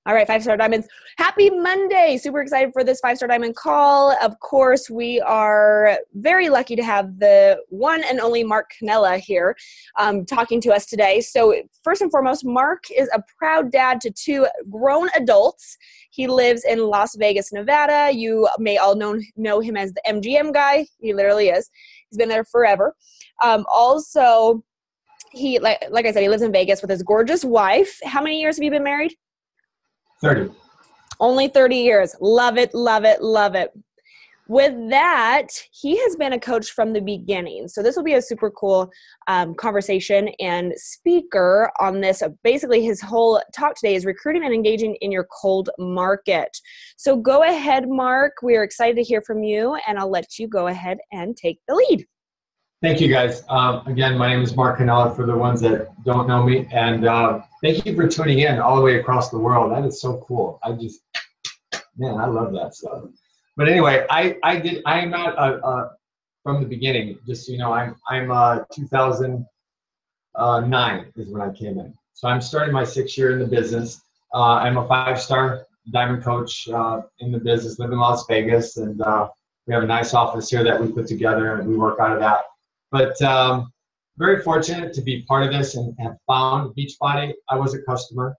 All right, 5-Star Diamonds. Happy Monday. Super excited for this 5-Star Diamond call. Of course, we are very lucky to have the one and only Marc Cannella here talking to us today. So first and foremost, Marc is a proud dad to 2 grown adults. He lives in Las Vegas, Nevada. You may all know him as the MGM guy. He literally is. He's been there forever. Also, he like I said, he lives in Vegas with his gorgeous wife. How many years have you been married? 30. Only 30 years. Love it, love it, love it. With that, he has been a coach from the beginning. So this will be a super cool conversation and speaker on this. Basically, his whole talk today is recruiting and engaging in your cold market. So go ahead, Marc. We are excited to hear from you, and I'll let you go ahead and take the lead. Thank you, guys. Again, my name is Marc Cannella for the ones that don't know me. And thank you for tuning in all the way across the world. That is so cool. I love that stuff. But anyway, I am not from the beginning. Just so you know, I'm 2009 is when I came in. So I'm starting my 6th year in the business. I'm a 5-star diamond coach in the business, live in Las Vegas, and we have a nice office here that we put together, and we work out of that. But very fortunate to be part of this and have found Beachbody. I was a customer,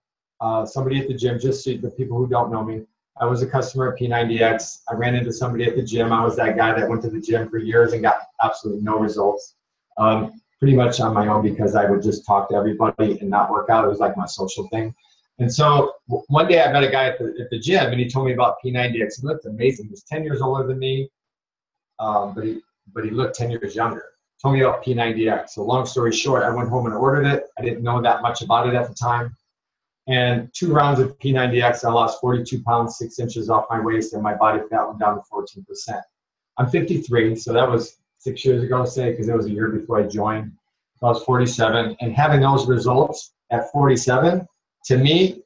somebody at the gym, just so the people who don't know me. I was a customer at P90X. I ran into somebody at the gym. I was that guy that went to the gym for years and got absolutely no results. Pretty much on my own because I would just talk to everybody and not work out. It was like my social thing. And so one day I met a guy at the gym, and he told me about P90X. He looked amazing. He was 10 years older than me, but he looked 10 years younger. Told me about P90X. So long story short, I went home and ordered it. I didn't know that much about it at the time. And 2 rounds of P90X, I lost 42 pounds, 6 inches off my waist, and my body fat went down to 14%. I'm 53, so that was 6 years ago, say, because it was a year before I joined. I was 47, and having those results at 47, to me,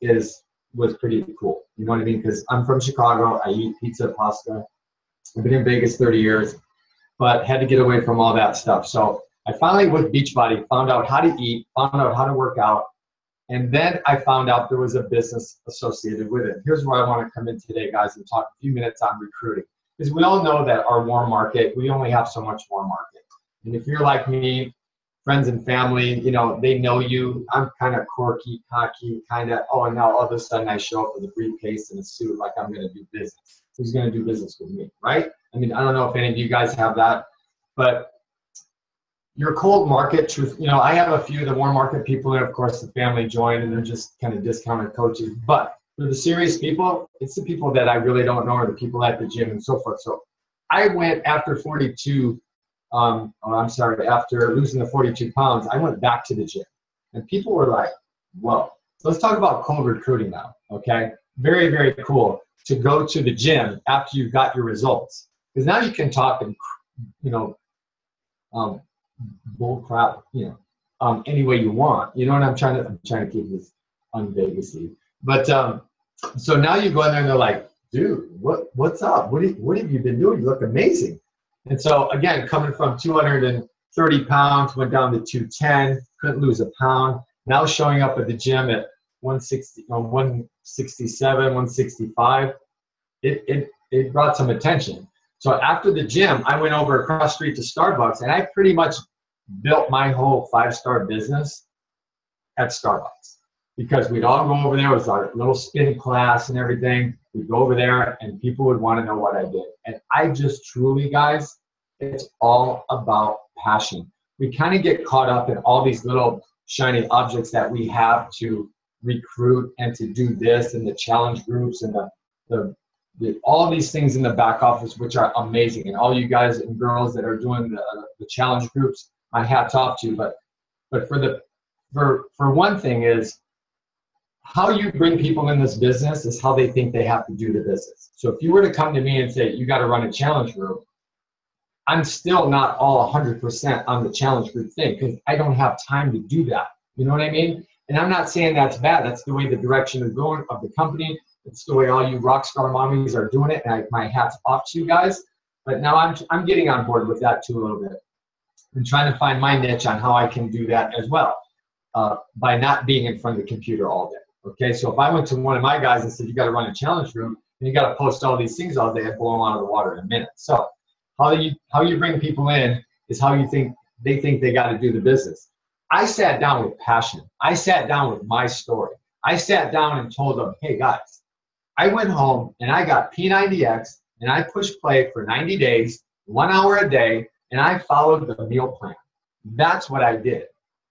was pretty cool. You know what I mean? Because I'm from Chicago. I eat pizza, pasta. I've been in Vegas 30 years. But had to get away from all that stuff. So I finally, with Beachbody, found out how to eat, found out how to work out, and then I found out there was a business associated with it. Here's where I want to come in today, guys, and talk a few minutes on recruiting. Because we all know that our warm market, we only have so much warm market. And if you're like me, friends and family, you know, they know you. I'm kind of quirky, cocky, kind of, and now all of a sudden I show up with a briefcase and a suit like I'm going to do business. Who's going to do business with me, right? I mean, I don't know if any of you guys have that, but your cold market truth, you know, I have a few of the warm market people, and of course the family join, and they're just kind of discounted coaches. But for the serious people, it's the people that I really don't know, or the people at the gym and so forth. So I went after after losing the 42 pounds, I went back to the gym, and people were like, whoa. So let's talk about cold recruiting now, okay? Very, very cool to go to the gym after you've got your results. Because now you can talk and, you know, bull crap, you know, any way you want. You know what I'm trying to keep this un-Vegas-y. But so now you go in there and they're like, dude, what's up? What have you been doing? You look amazing. And so again, coming from 230 pounds, went down to 210, couldn't lose a pound. Now showing up at the gym at 160, 167, 165, it brought some attention. So after the gym, I went over across the street to Starbucks, and I pretty much built my whole 5-star business at Starbucks, because we'd all go over there. It was our little spin class and everything. We'd go over there, and people would want to know what I did. And I just truly, guys, it's all about passion. We kind of get caught up in all these little shiny objects that we have to recruit and to do this, and the challenge groups and all these things in the back office, which are amazing. And all you guys and girls that are doing the challenge groups, my hat's off to you. But for one thing is, how you bring people in this business is how they think they have to do the business. So if you were to come to me and say, you got to run a challenge group, I'm still not all 100% on the challenge group thing, because I don't have time to do that. You know what I mean? And I'm not saying that's bad. That's the way the direction is going of the company. It's the way all you rock star mommies are doing it. And my hat's off to you guys. But now I'm getting on board with that too a little bit, and trying to find my niche on how I can do that as well, by not being in front of the computer all day. Okay, so if I went to one of my guys and said, you got to run a challenge room and you got to post all these things all day, I'd blow them out of the water in a minute. So how you bring people in is how you think they got to do the business. I sat down with passion. I sat down with my story. I sat down and told them, hey guys, I went home and I got P90X and I pushed play for 90 days, 1 hour a day, and I followed the meal plan. That's what I did.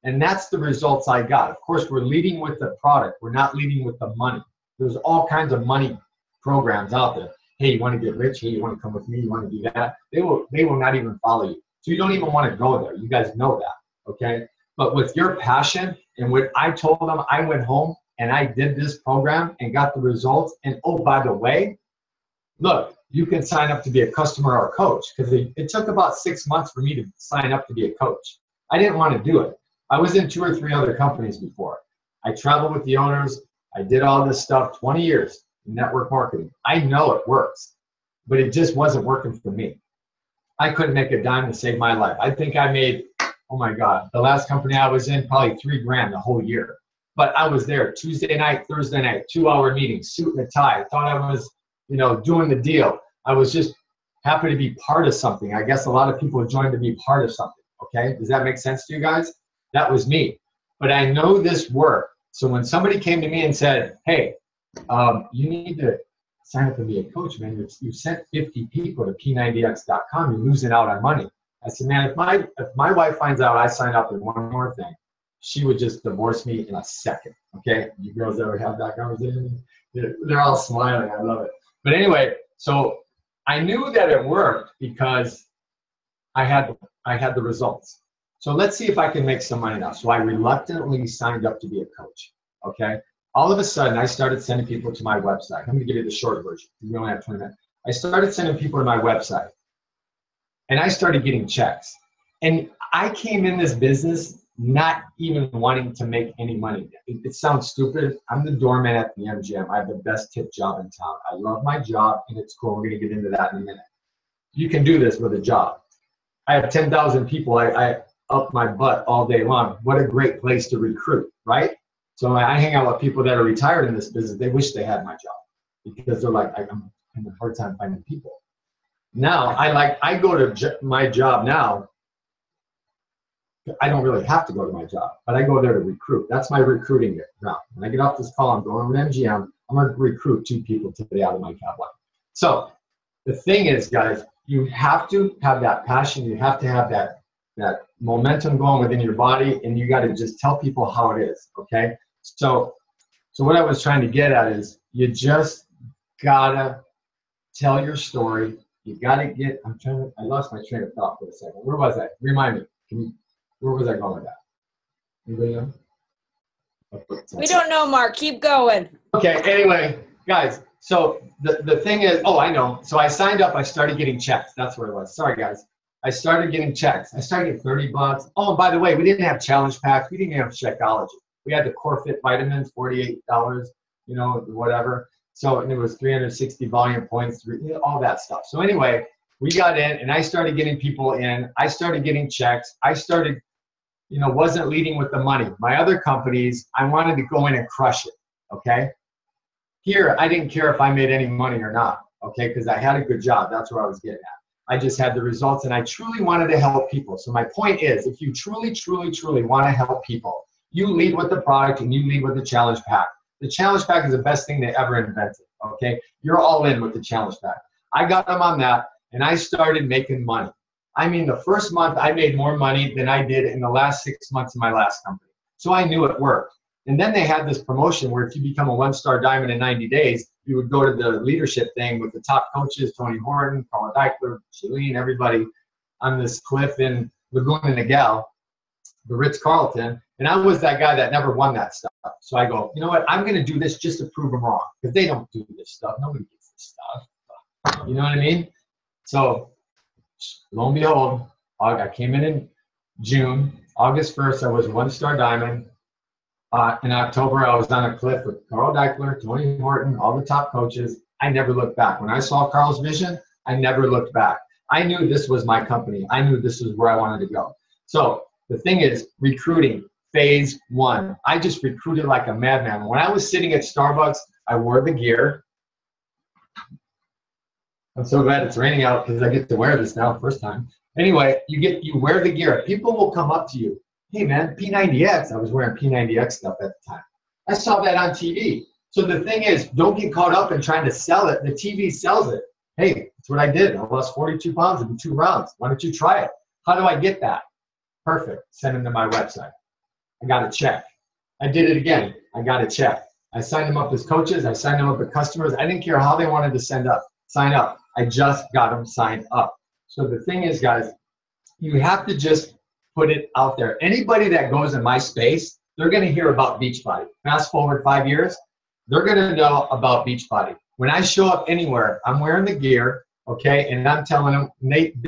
And that's the results I got. Of course, we're leading with the product. We're not leading with the money. There's all kinds of money programs out there. Hey, you want to get rich? Hey, you want to come with me? You want to do that? They will not even follow you. So you don't even want to go there. You guys know that, okay? But with your passion and what I told them, I went home and I did this program and got the results. And oh, by the way, look, you can sign up to be a customer or a coach, because it took about 6 months for me to sign up to be a coach. I didn't want to do it. I was in 2 or 3 other companies before. I traveled with the owners. I did all this stuff, 20 years in network marketing. I know it works, but it just wasn't working for me. I couldn't make a dime to save my life. I think I made, oh my God, the last company I was in, probably $3 grand the whole year. But I was there Tuesday night, Thursday night, 2-hour meetings, suit and a tie. I thought I was, doing the deal. I was just happy to be part of something. I guess a lot of people joined to be part of something. Okay, does that make sense to you guys? That was me. But I know this worked. So when somebody came to me and said, hey, you need to sign up and be a coach, man. You sent 50 people to P90X.com. You're losing out on money. I said, man, if my wife finds out I signed up in one more thing, she would just divorce me in a second. Okay, you girls ever have that conversation? They're all smiling. I love it. But anyway, so I knew that it worked because I had the results. So let's see if I can make some money now. So I reluctantly signed up to be a coach. Okay. All of a sudden, I started sending people to my website. I'm going to give you the short version. We only have 20 minutes. I started sending people to my website, and I started getting checks. And I came in this business not even wanting to make any money. It sounds stupid. I'm the doorman at the MGM. I have the best tip job in town. I love my job, and it's cool. We're going to get into that in a minute. You can do this with a job. I have 10,000 people. I up my butt all day long. What a great place to recruit, right? So I hang out with people that are retired in this business. They wish they had my job because they're like, I'm having a hard time finding people. Now, I go to my job now. I don't really have to go to my job, but I go there to recruit. That's my recruiting route. When I get off this call, I'm going to MGM. I'm going to recruit 2 people today out of my cab line. So the thing is, guys, you have to have that passion. You have to have that momentum going within your body, and you got to just tell people how it is, okay? So what I was trying to get at is you just gotta tell your story. You gotta get, I lost my train of thought for a second. Where was I? Remind me. Where was I going with that? Anybody know? We don't know, Mark. Keep going. Okay, anyway, guys, so the thing is, oh, I know. So I signed up. I started getting checks. That's where it was. Sorry, guys. I started getting checks. I started getting 30 bucks. Oh, and by the way, we didn't have challenge packs. We didn't have Shakeology. We had the Core Fit vitamins, $48, whatever. So, and it was 360 volume points, all that stuff. So anyway, we got in, and I started getting people in. I started getting checks. I started, wasn't leading with the money. My other companies, I wanted to go in and crush it, okay? Here, I didn't care if I made any money or not, okay, because I had a good job. That's where I was getting at. I just had the results, and I truly wanted to help people. So my point is, if you truly, truly, truly want to help people, you lead with the product and you lead with the challenge pack. The challenge pack is the best thing they ever invented, okay? You're all in with the challenge pack. I got them on that, and I started making money. I mean, the first month I made more money than I did in the last 6 months of my last company. So I knew it worked. And then they had this promotion where if you become a 1-star diamond in 90 days, you would go to the leadership thing with the top coaches, Tony Horton, Carl Deichler, Shalene, everybody on this cliff in Laguna Niguel, the Ritz-Carlton. And I was that guy that never won that stuff. So I go, you know what? I'm going to do this just to prove them wrong, because they don't do this stuff. Nobody gets this stuff. You know what I mean? So lo and behold, I came in June. August 1st, I was a 1-star diamond. In October, I was on a cliff with Carl Deichler, Tony Horton, all the top coaches. I never looked back. When I saw Carl's vision, I never looked back. I knew this was my company. I knew this was where I wanted to go. So the thing is, recruiting, phase one. I just recruited like a madman. When I was sitting at Starbucks, I wore the gear. I'm so glad it's raining out because I get to wear this now first time. Anyway, you wear the gear. People will come up to you. Hey man, P90X. I was wearing P90X stuff at the time. I saw that on TV. So the thing is, don't get caught up in trying to sell it. The TV sells it. Hey, that's what I did. I lost 42 pounds in 2 rounds. Why don't you try it? How do I get that? Perfect. Send them to my website. I got a check. I did it again. I got a check. I signed them up as coaches. I signed them up as customers. I didn't care how they wanted to sign up. I just got them signed up. So the thing is, guys, you have to just put it out there. Anybody that goes in my space, they're going to hear about Beachbody. Fast forward 5 years, they're going to know about Beachbody. When I show up anywhere, I'm wearing the gear, okay, and I'm telling them,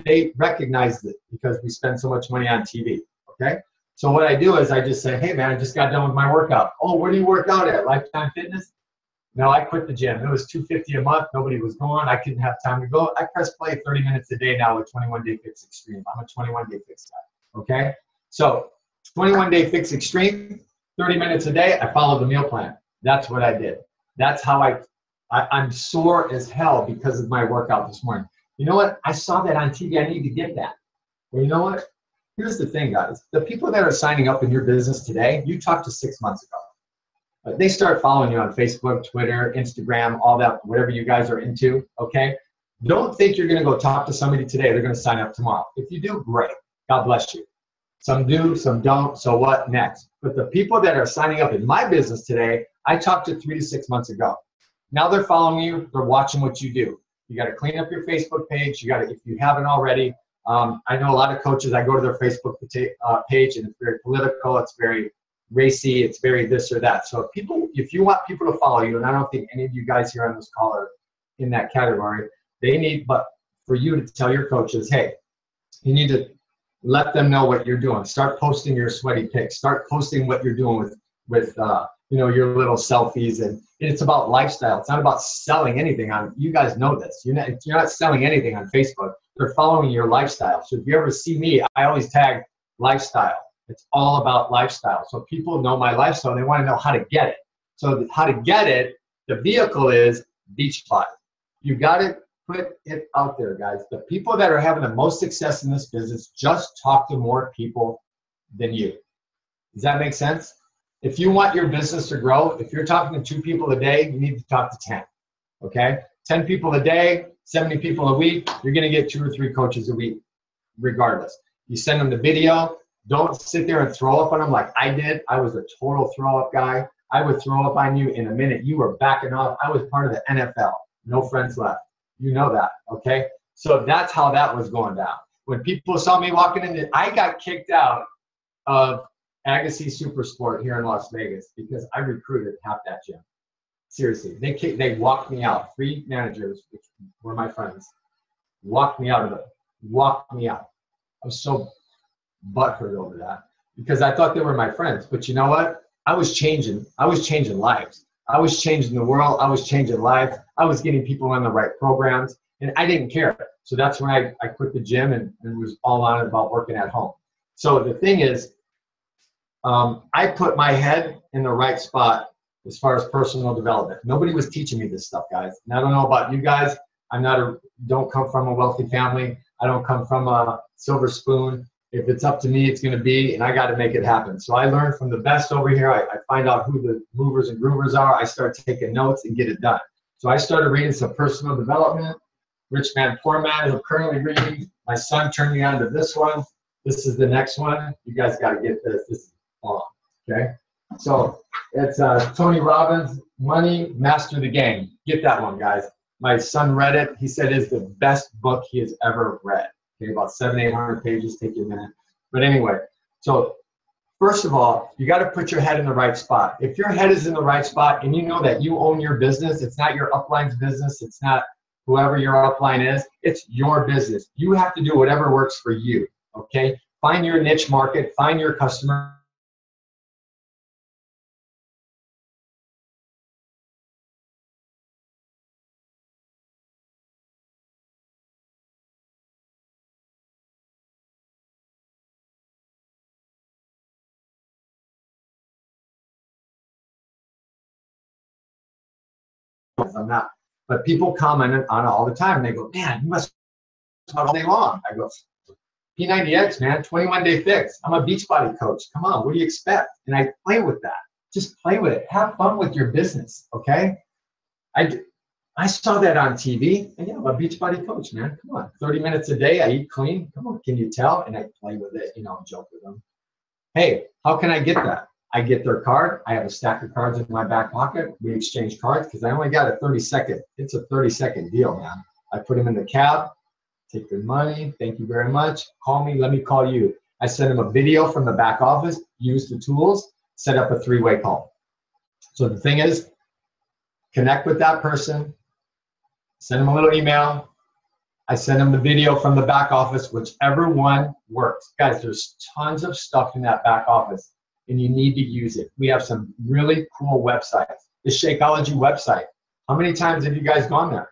they recognize it because we spend so much money on TV, okay? So what I do is I just say, hey, man, I just got done with my workout. Oh, where do you work out at? Lifetime Fitness? No, I quit the gym. It was $250 a month. Nobody was going. I couldn't have time to go. I press play 30 minutes a day now with 21 Day Fix Extreme. I'm a 21 Day Fix guy, okay? So 21 Day Fix Extreme, 30 minutes a day, I follow the meal plan. That's what I did. That's how I'm sore as hell because of my workout this morning. You know what? I saw that on TV. I need to get that. Well, you know what? Here's the thing, guys. The people that are signing up in your business today, you talked to 6 months ago. They start following you on Facebook, Twitter, Instagram, all that, whatever you guys are into, okay? Don't think you're going to go talk to somebody today. They're going to sign up tomorrow. If you do, great. God bless you. Some do, some don't. So what next? But the people that are signing up in my business today, I talked to 3 to 6 months ago. Now they're following you. They're watching what you do. You got to clean up your Facebook page. You got to, if you haven't already. I know a lot of coaches. I go to their Facebook page, and it's very political. It's very racy. It's very this or that. So if you want people to follow you, and I don't think any of you guys here on this call are in that category, but for you to tell your coaches, hey, you need to let them know what you're doing. Start posting your sweaty pics. Start posting what you're doing with your little selfies, and it's about lifestyle. It's not about selling anything on. You guys know this. You're not selling anything on Facebook. They're following your lifestyle. So if you ever see me, I always tag lifestyle. It's all about lifestyle. So people know my lifestyle. They want to know how to get it. So how to get it, the vehicle is Beachbody. You got to put it out there, guys. The people that are having the most success in this business just talk to more people than you. Does that make sense? If you want your business to grow, if you're talking to 2 people a day, you need to talk to 10, okay? 10 people a day, 70 people a week, you're gonna get 2 or 3 coaches a week, regardless. You send them the video, don't sit there and throw up on them like I did. I was a total throw up guy. I would throw up on you in a minute. You were backing off. I was part of the NFL, no friends left. You know that, okay? So that's how that was going down. When people saw me walking in, I got kicked out of Agassi Supersport here in Las Vegas because I recruited half that gym. Seriously, they walked me out. 3 managers, which were my friends, walked me out of it. Walked me out. I was so butthurt over that because I thought they were my friends. But you know what? I was changing lives. I was changing the world. I was changing lives. I was getting people on the right programs, and I didn't care. So that's when I quit the gym and was all on it about working at home. So the thing is, I put my head in the right spot as far as personal development. Nobody was teaching me this stuff, guys. And I don't know about you guys. Don't come from a wealthy family. I don't come from a silver spoon. If it's up to me, it's going to be, and I got to make it happen. So I learned from the best over here. I find out who the movers and groovers are. I start taking notes and get it done. So I started reading some personal development. Rich Man, Poor Man, I'm currently reading. My son turned me on to this one. This is the next one. You guys got to get this. This is on, okay? So it's Tony Robbins, Money, Master the Game. Get that one, guys. My son read it. He said it's the best book he has ever read. Okay, about 700-800 pages, take you a minute. But anyway, so first of all, you got to put your head in the right spot. If your head is in the right spot and you know that you own your business, it's not your upline's business, it's not whoever your upline is, it's your business. You have to do whatever works for you, okay? Find your niche market, find your customer. I'm not. But people comment on it all the time. And they go, man, you must talk all day long. I go, P90X, man, 21-day fix. I'm a Beachbody coach. Come on, what do you expect? And I play with that. Just play with it. Have fun with your business, okay? I saw that on TV, and yeah, I'm a Beachbody coach, man. Come on, 30 minutes a day, I eat clean. Come on, can you tell? And I play with it, joke with them. Hey, how can I get that? I get their card. I have a stack of cards in my back pocket. We exchange cards because I only got a 30-second. It's a 30-second deal, man. I put them in the cab, take their money. Thank you very much. Call me. Let me call you. I send them a video from the back office. Use the tools. Set up a 3-way call. So the thing is, connect with that person. Send them a little email. I send them the video from the back office, whichever one works. Guys, there's tons of stuff in that back office, and you need to use it. We have some really cool websites. The Shakeology website. How many times have you guys gone there?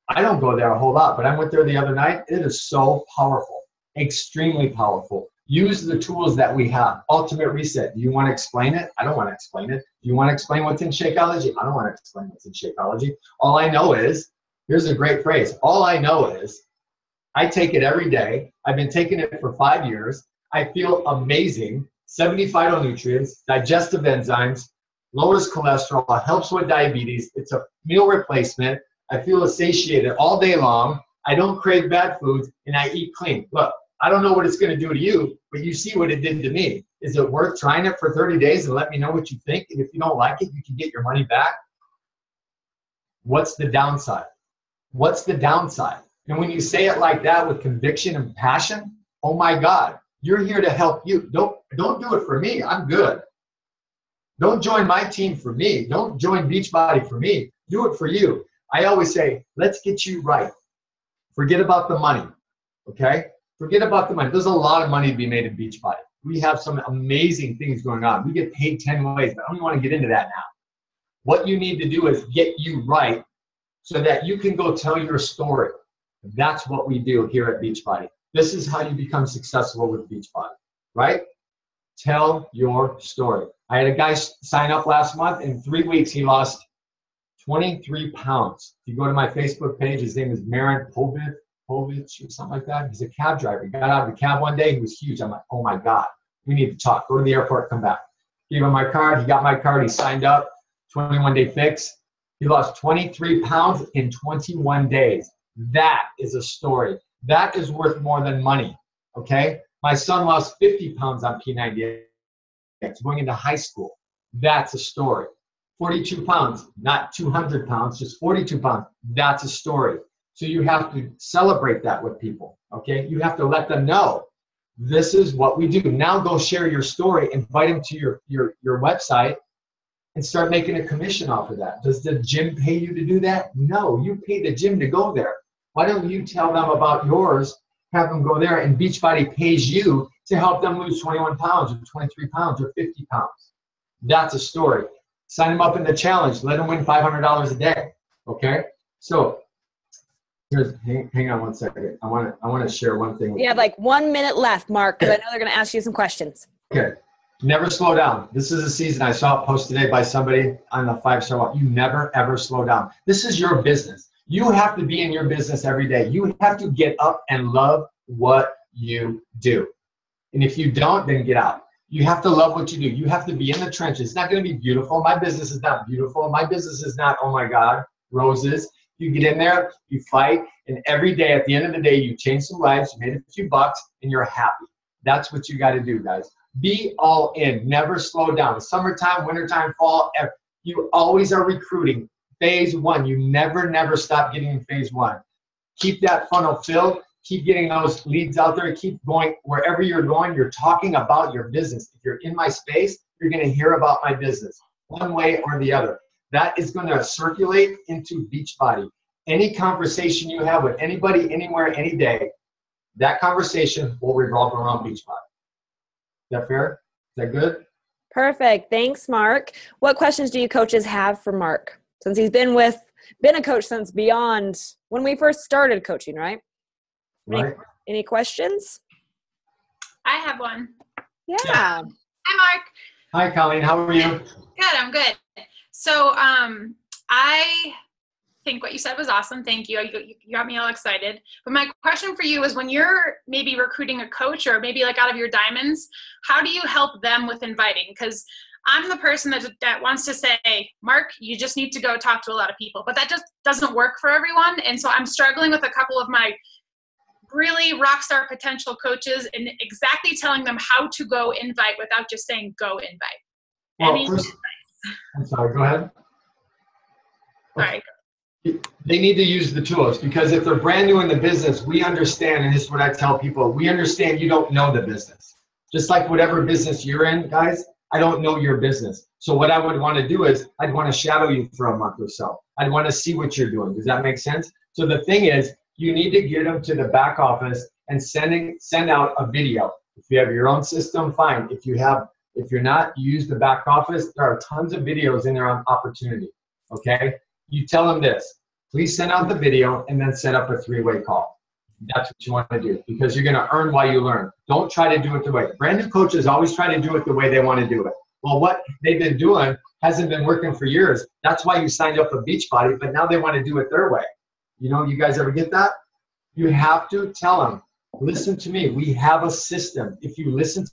I don't go there a whole lot, but I went there the other night. It is so powerful, extremely powerful. Use the tools that we have. Ultimate Reset. Do you want to explain it? I don't want to explain it. Do you want to explain what's in Shakeology? I don't want to explain what's in Shakeology. All I know is, here's a great phrase. All I know is I take it every day. I've been taking it for 5 years. I feel amazing. 70 phytonutrients, digestive enzymes, lowers cholesterol, helps with diabetes. It's a meal replacement. I feel satiated all day long. I don't crave bad foods, and I eat clean. Look, I don't know what it's going to do to you, but you see what it did to me. Is it worth trying it for 30 days and let me know what you think? And if you don't like it, you can get your money back. What's the downside? What's the downside? And when you say it like that with conviction and passion, oh my God, you're here to help you. Don't do it for me. I'm good. Don't join my team for me. Don't join Beachbody for me. Do it for you. I always say, let's get you right. Forget about the money, okay? Forget about the money. There's a lot of money to be made in Beachbody. We have some amazing things going on. We get paid 10 ways, but I don't even want to get into that now. What you need to do is get you right so that you can go tell your story. That's what we do here at Beachbody. This is how you become successful with Beachbody, right? Tell your story. I had a guy sign up last month. In 3 weeks, he lost 23 pounds. If you go to my Facebook page, his name is Marc Povich or something like that. He's a cab driver. He got out of the cab one day. He was huge. I'm like, oh my God, we need to talk. Go to the airport, come back. Gave him my card. He got my card. He signed up. 21-day fix. He lost 23 pounds in 21 days. That is a story. That is worth more than money, okay? My son lost 50 pounds on P90X going into high school. That's a story. 42 pounds, not 200 pounds, just 42 pounds. That's a story. So you have to celebrate that with people, okay? You have to let them know this is what we do. Now go share your story, invite them to your website, and start making a commission off of that. Does the gym pay you to do that? No, you pay the gym to go there. Why don't you tell them about yours, have them go there, and Beachbody pays you to help them lose 21 pounds or 23 pounds or 50 pounds. That's a story. Sign them up in the challenge. Let them win $500 a day, okay? So here's, hang on one second. I want to share one thing with you. We have like 1 minute left, Mark, because I know they're going to ask you some questions. Okay. Never slow down. This is a season. I saw it posted today by somebody on the 5-star walk. You never, ever slow down. This is your business. You have to be in your business every day. You have to get up and love what you do. And if you don't, then get out. You have to love what you do. You have to be in the trenches. It's not going to be beautiful. My business is not beautiful. My business is not, oh my God, roses. You get in there, you fight, and every day, at the end of the day, you change some lives, you made a few bucks, and you're happy. That's what you got to do, guys. Be all in. Never slow down. Summertime, wintertime, fall, you always are recruiting. Phase 1. You never stop getting in phase 1. Keep that funnel filled. Keep getting those leads out there. Keep going. Wherever you're going, you're talking about your business. If you're in my space, you're going to hear about my business one way or the other. That is going to circulate into Beachbody. Any conversation you have with anybody, anywhere, any day, that conversation will revolve around Beachbody. Is that fair? Is that good? Perfect. Thanks, Mark. What questions do you coaches have for Mark? Since he's been a coach since beyond when we first started coaching, right? Right. Any questions? I have one. Yeah. Hi, Mark. Hi, Colleen. How are you? Good. I'm good. So I think what you said was awesome. Thank you. You got me all excited. But my question for you is, when you're maybe recruiting a coach or maybe like out of your diamonds, how do you help them with inviting? Because I'm the person that wants to say, Mark, you just need to go talk to a lot of people, but that just doesn't work for everyone. And so I'm struggling with a couple of my really rock star potential coaches and exactly telling them how to go invite without just saying go invite. Well, I'm sorry, go ahead. Sorry. They need to use the tools, because if they're brand new in the business, we understand, and this is what I tell people, we understand you don't know the business. Just like whatever business you're in, guys, I don't know your business. So what I would want to do is I'd want to shadow you for a month or so. I'd want to see what you're doing. Does that make sense? So the thing is, you need to get them to the back office and send out a video. If you have your own system, fine. If you're not, use the back office. There are tons of videos in there on opportunity. Okay? You tell them this. Please send out the video and then set up a 3-way call. That's what you want to do, because you're going to earn while you learn. Don't try to do it the way. Brand new coaches always try to do it the way they want to do it. Well, what they've been doing hasn't been working for years. That's why you signed up for Beachbody, but now they want to do it their way. You guys ever get that? You have to tell them, listen to me. We have a system. If you listen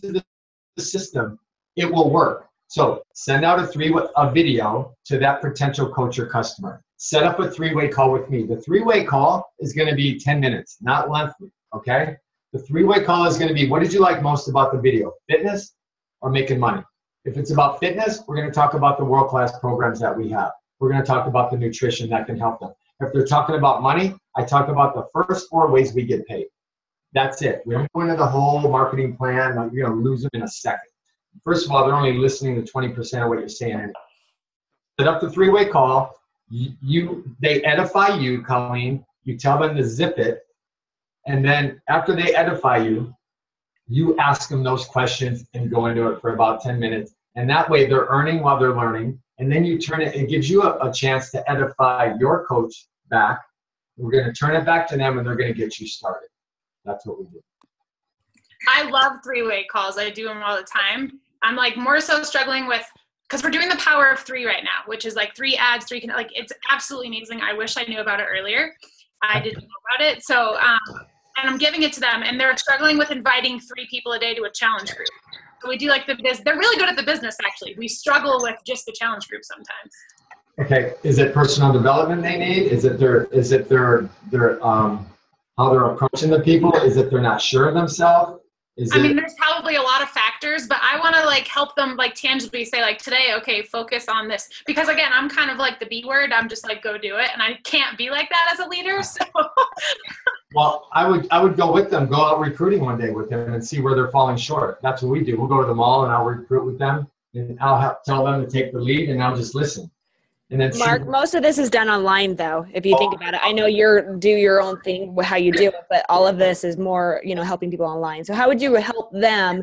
to the system, it will work. So send out a video to that potential coach or customer. Set up a 3-way call with me. The 3-way call is going to be 10 minutes, not lengthy, okay? The 3-way call is going to be, what did you like most about the video? Fitness or making money? If it's about fitness, we're going to talk about the world-class programs that we have. We're going to talk about the nutrition that can help them. If they're talking about money, I talk about the first 4 ways we get paid. That's it. We don't go into the whole marketing plan. You're going to lose them in a second. First of all, they're only listening to 20% of what you're saying anyway. Set up the 3-way call. They edify you, Colleen. You tell them to zip it. And then after they edify you, you ask them those questions and go into it for about 10 minutes. And that way they're earning while they're learning. And then you turn it, it gives you a chance to edify your coach back. We're going to turn it back to them and they're going to get you started. That's what we do. I love 3-way calls. I do them all the time. I'm like more so struggling with, because we're doing the power of 3 right now, which is like 3 ads, 3, like it's absolutely amazing. I wish I knew about it earlier. I didn't know about it. So, and I'm giving it to them, and they're struggling with inviting 3 people a day to a challenge group. So we do like the business. They're really good at the business, actually. We struggle with just the challenge group sometimes. Okay. Is it personal development they need? Is it their how they're approaching the people? Is it they're not sure of themselves? I mean, there's probably a lot of factors, but I want to like help them like tangibly say like today, okay, focus on this. Because again, I'm kind of like the B word. I'm just like, go do it. And I can't be like that as a leader. So. Well, I would go with them, go out recruiting one day with them and see where they're falling short. That's what we do. We'll go to the mall and I'll recruit with them and I'll tell them to take the lead and I'll just listen. And then Mark, most of this is done online though, if you think about it. I know do your own thing, how you do it, but all of this is more, helping people online. So how would you help them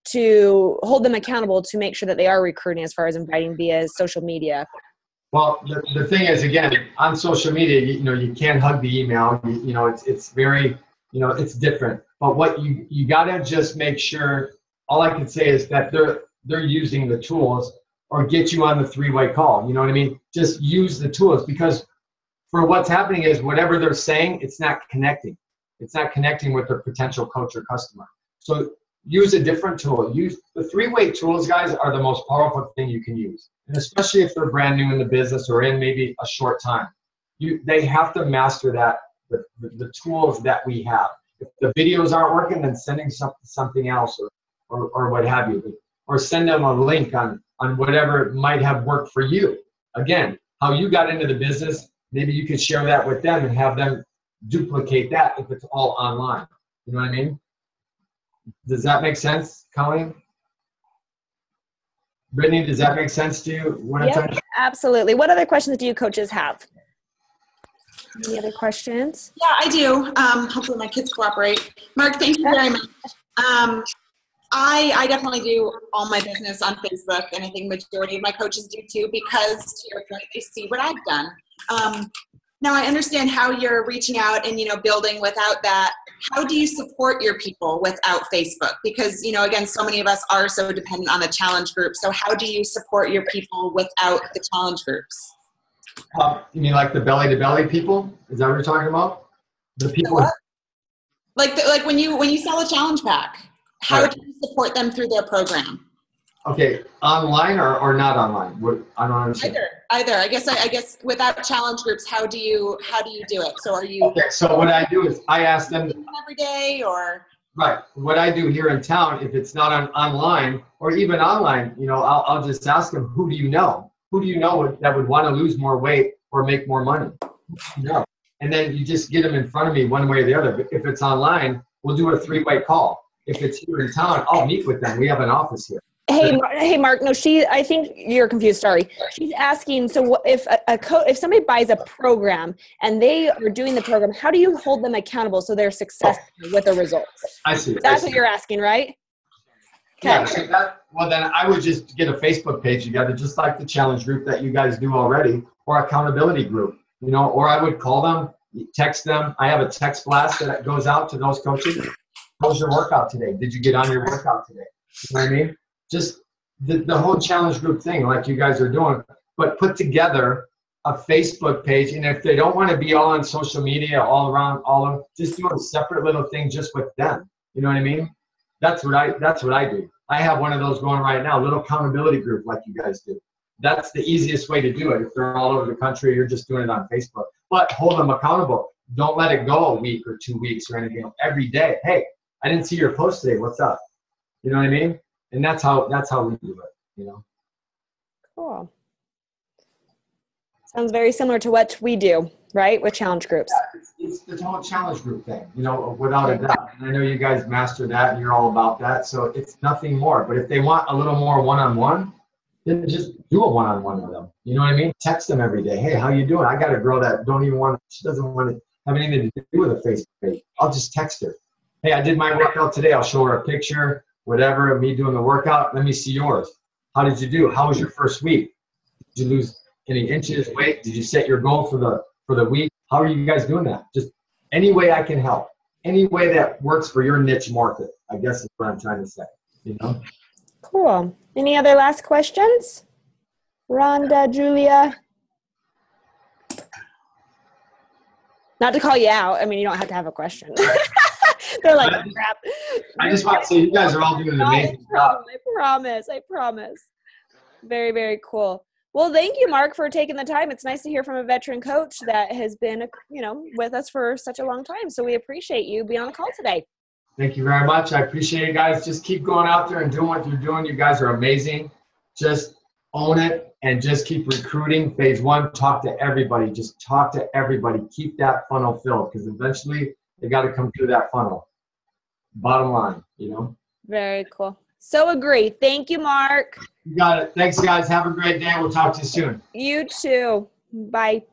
to hold them accountable to make sure that they are recruiting as far as inviting via social media? Well, the thing is, again, on social media, you can't hug the email. It's very, it's different. But what you got to just make sure, all I can say is that they're using the tools or get you on the 3-way call. You know what I mean? Just use the tools, because for what's happening is whatever they're saying, it's not connecting. It's not connecting with their potential coach or customer. So use a different tool. Use the 3-way tools, guys, are the most powerful thing you can use. And especially if they're brand new in the business or in maybe a short time. They have to master that, the tools that we have. If the videos aren't working, then sending something else or what have you. Or send them a link on whatever might have worked for you. Again, how you got into the business, maybe you could share that with them and have them duplicate that if it's all online. You know what I mean? Does that make sense, Colleen? Brittany, does that make sense to you? Yeah, absolutely. What other questions do you coaches have? Any other questions? Yeah, I do. Hopefully my kids cooperate. Mark, thank you very much. I definitely do all my business on Facebook, and I think majority of my coaches do too, because to your point, they see what I've done. Now I understand how you're reaching out and, building without that. How do you support your people without Facebook? Because, again, so many of us are so dependent on the challenge group. So how do you support your people without the challenge groups? You mean like the belly to belly people? Is that what you're talking about? The people. Like when you sell a challenge pack, how Right. do you support them through their program? Okay, online or not online? I don't understand. Either. I guess without challenge groups, how do you do it? So are you Okay, so what I do is I ask them every day or? right. What I do here in town, if it's not online or even online, I'll just ask them, who do you know? Who do you know that would want to lose more weight or make more money? No. And then you just get them in front of me one way or the other. But if it's online, we'll do a 3-way call. If it's here in town, I'll meet with them. We have an office here. Hey, Mark. No, I think you're confused. Sorry. She's asking. So, if somebody buys a program and they are doing the program, how do you hold them accountable so they're successful with the results? I see. That's what you're asking, right? Okay. Yeah. So well, then I would just get a Facebook page together, just like the challenge group that you guys do already, or accountability group. Or I would call them, text them. I have a text blast that goes out to those coaches. How was your workout today? Did you get on your workout today? You know what I mean? Just the whole challenge group thing like you guys are doing, but put together a Facebook page. And if they don't want to be all on social media, all around, just do a separate little thing just with them. You know what I mean? That's what I do. I have one of those going right now, a little accountability group like you guys do. That's the easiest way to do it. If they're all over the country, you're just doing it on Facebook. But hold them accountable. Don't let it go a week or 2 weeks or anything. Every day, hey, I didn't see your post today. What's up? You know what I mean? And that's how we do it, Cool. Sounds very similar to what we do, right? With challenge groups. Yeah, it's the whole challenge group thing, without a doubt. And I know you guys master that and you're all about that. So it's nothing more. But if they want a little more one-on-one, then just do a one-on-one with them. You know what I mean? Text them every day. Hey, how you doing? I got a girl that she doesn't want to have anything to do with a Facebook page. I'll just text her. Hey, I did my workout today. I'll show her a picture, whatever, of me doing the workout. Let me see yours. How did you do? How was your first week? Did you lose any inches, weight? Did you set your goal for the week? How are you guys doing that? Just any way I can help. Any way that works for your niche market, I guess is what I'm trying to say. Cool. Any other last questions? Rhonda, Julia? Not to call you out. I mean, you don't have to have a question. They're like, crap. I just want to say you guys are all doing an amazing job. I promise. Very, very cool. Well, thank you, Mark, for taking the time. It's nice to hear from a veteran coach that has been, with us for such a long time. So we appreciate you being on the call today. Thank you very much. I appreciate it, guys. Just keep going out there and doing what you're doing. You guys are amazing. Just own it and just keep recruiting. Phase 1, talk to everybody. Just talk to everybody. Keep that funnel filled because eventually they got to come through that funnel. Bottom line, Very cool. So agree. Thank you, Mark. You got it. Thanks, guys. Have a great day. We'll talk to you soon. You too. Bye.